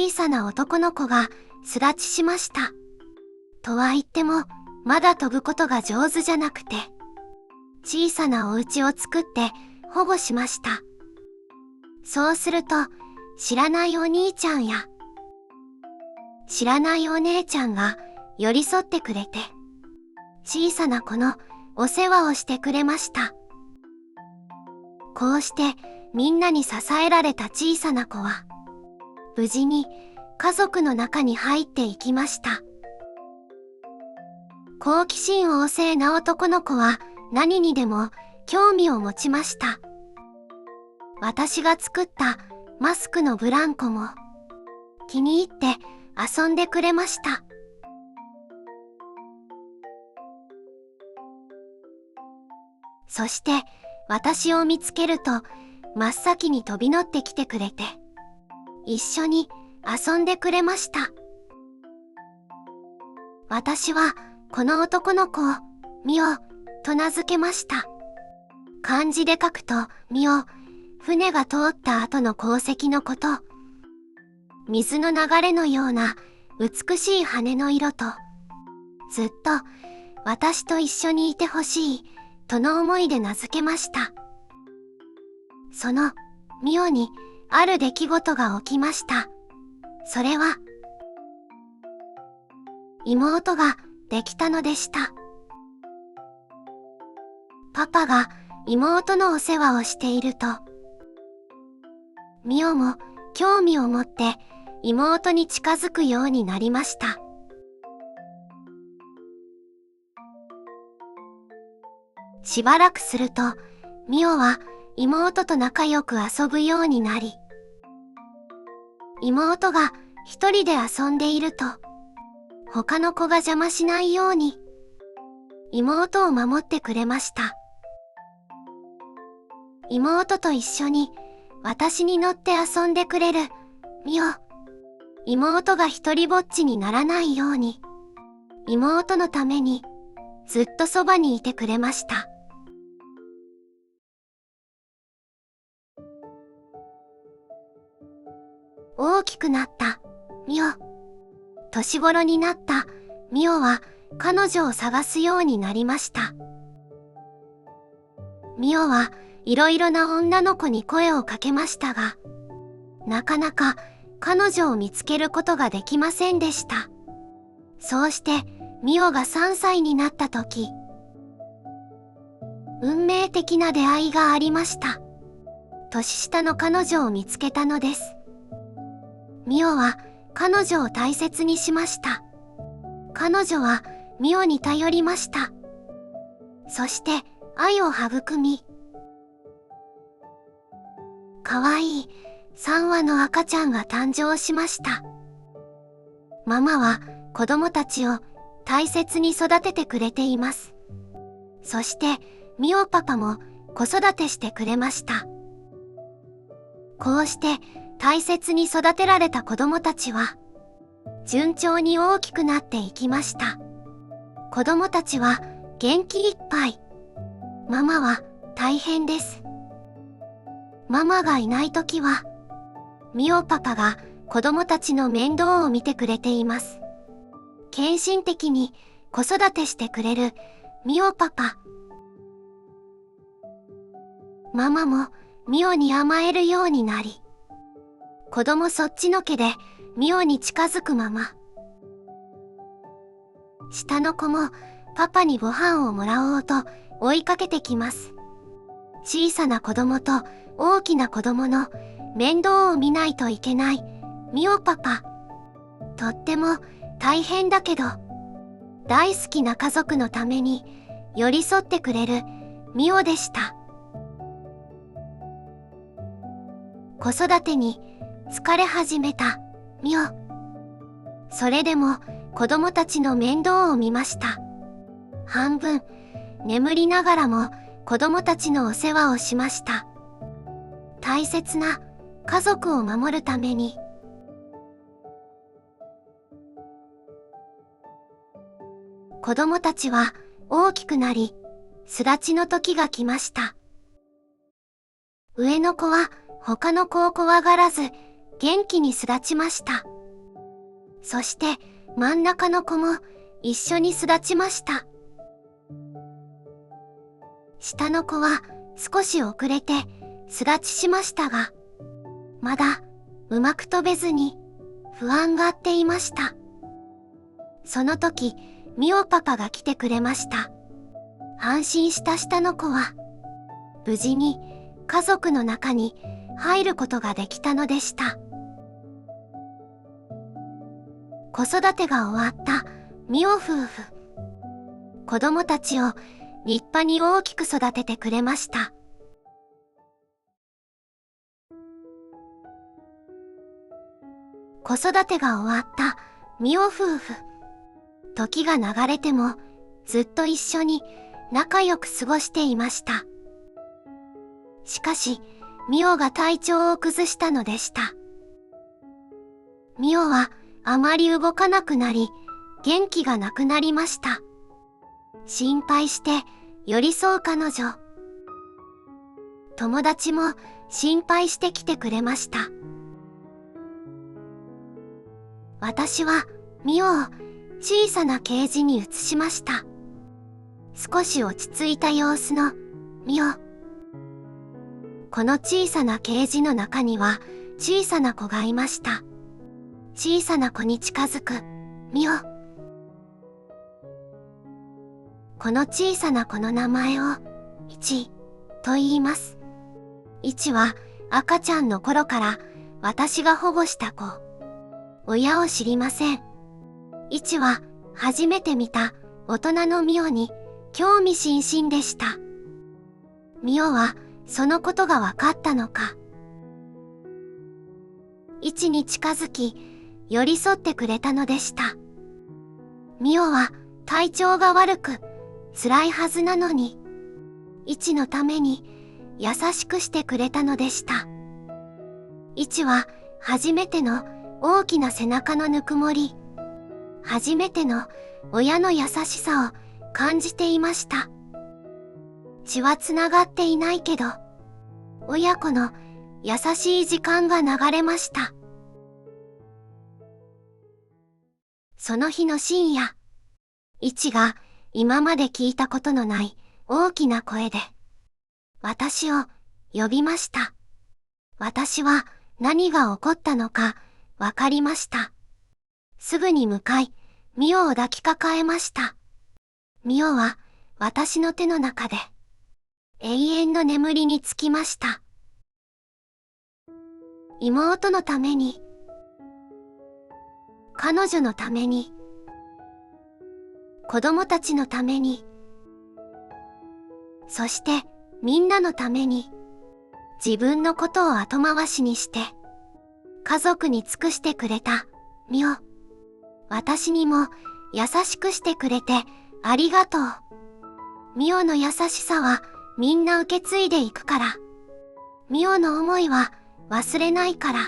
小さな男の子が巣立ちしました。とは言っても、まだ飛ぶことが上手じゃなくて、小さなお家を作って保護しました。そうすると、知らないお兄ちゃんや、知らないお姉ちゃんが寄り添ってくれて、小さな子のお世話をしてくれました。こうしてみんなに支えられた小さな子は、無事に家族の中に入っていきました。好奇心旺盛な男の子は何にでも興味を持ちました。私が作ったマスクのブランコも気に入って遊んでくれました。そして私を見つけると真っ先に飛び乗ってきてくれて、一緒に遊んでくれました。私はこの男の子をミオと名付けました。漢字で書くとミオ、船が通った後の航跡のこと。水の流れのような美しい羽の色と、ずっと私と一緒にいてほしいとの思いで名付けました。そのミオにある出来事が起きました。それは、妹ができたのでした。パパが妹のお世話をしていると、ミオも興味を持って妹に近づくようになりました。しばらくすると、ミオは妹と仲良く遊ぶようになり、妹が一人で遊んでいると、他の子が邪魔しないように、妹を守ってくれました。妹と一緒に私に乗って遊んでくれるミオ。妹が一人ぼっちにならないように、妹のためにずっとそばにいてくれました。大きくなったミオ。年頃になったミオは彼女を探すようになりました。ミオはいろいろな女の子に声をかけましたが、なかなか彼女を見つけることができませんでした。そうしてミオが3歳になった時、運命的な出会いがありました。年下の彼女を見つけたのです。ミオは彼女を大切にしました。彼女はミオに頼りました。そして愛を育み、かわいい3羽の赤ちゃんが誕生しました。ママは子供たちを大切に育ててくれています。そしてミオパパも子育てしてくれました。こうして大切に育てられた子供たちは順調に大きくなっていきました。子供たちは元気いっぱい。ママは大変です。ママがいないときは、ミオパパが子供たちの面倒を見てくれています。献身的に子育てしてくれるミオパパ。ママもミオに甘えるようになり、子供そっちのけでミオに近づくまま。下の子もパパにご飯をもらおうと追いかけてきます。小さな子供と大きな子供の面倒を見ないといけないミオパパ。とっても大変だけど、大好きな家族のために寄り添ってくれるミオでした。子育てに疲れ始めたミオ。それでも子供たちの面倒を見ました。半分眠りながらも子供たちのお世話をしました。大切な家族を守るために。子供たちは大きくなり、巣立ちの時が来ました。上の子は他の子を怖がらず元気に巣立ちました。そして真ん中の子も一緒に巣立ちました。下の子は少し遅れて巣立ちしましたが、まだうまく飛べずに不安がっていました。その時、ミオパパが来てくれました。安心した下の子は、無事に家族の中に入ることができたのでした。子育てが終わったミオ夫婦。子供たちを立派に大きく育ててくれました。子育てが終わったミオ夫婦。時が流れてもずっと一緒に仲良く過ごしていました。しかし、ミオが体調を崩したのでした。ミオはあまり動かなくなり、元気がなくなりました。心配して寄り添う彼女。友達も心配してきてくれました。私はミオを小さなケージに移しました。少し落ち着いた様子のミオ。この小さなケージの中には小さな子がいました。小さな子に近づくミオ。この小さな子の名前をイチと言います。イチは赤ちゃんの頃から私が保護した子。親を知りません。イチは初めて見た大人のミオに興味津々でした。ミオはそのことが分かったのか、イチに近づき寄り添ってくれたのでした。ミオは体調が悪く辛いはずなのに、イチのために優しくしてくれたのでした。イチは初めての大きな背中のぬくもり、初めての親の優しさを感じていました。血はつながっていないけど、親子の優しい時間が流れました。その日の深夜、イチが今まで聞いたことのない大きな声で私を呼びました。私は何が起こったのかわかりました。すぐに向かい、ミオを抱きかかえました。ミオは私の手の中で永遠の眠りにつきました。妹のために、彼女のために、子供たちのために、そしてみんなのために、自分のことを後回しにして家族に尽くしてくれたミオ。私にも優しくしてくれてありがとう。ミオの優しさはみんな受け継いでいくから。ミオの思いは忘れないから。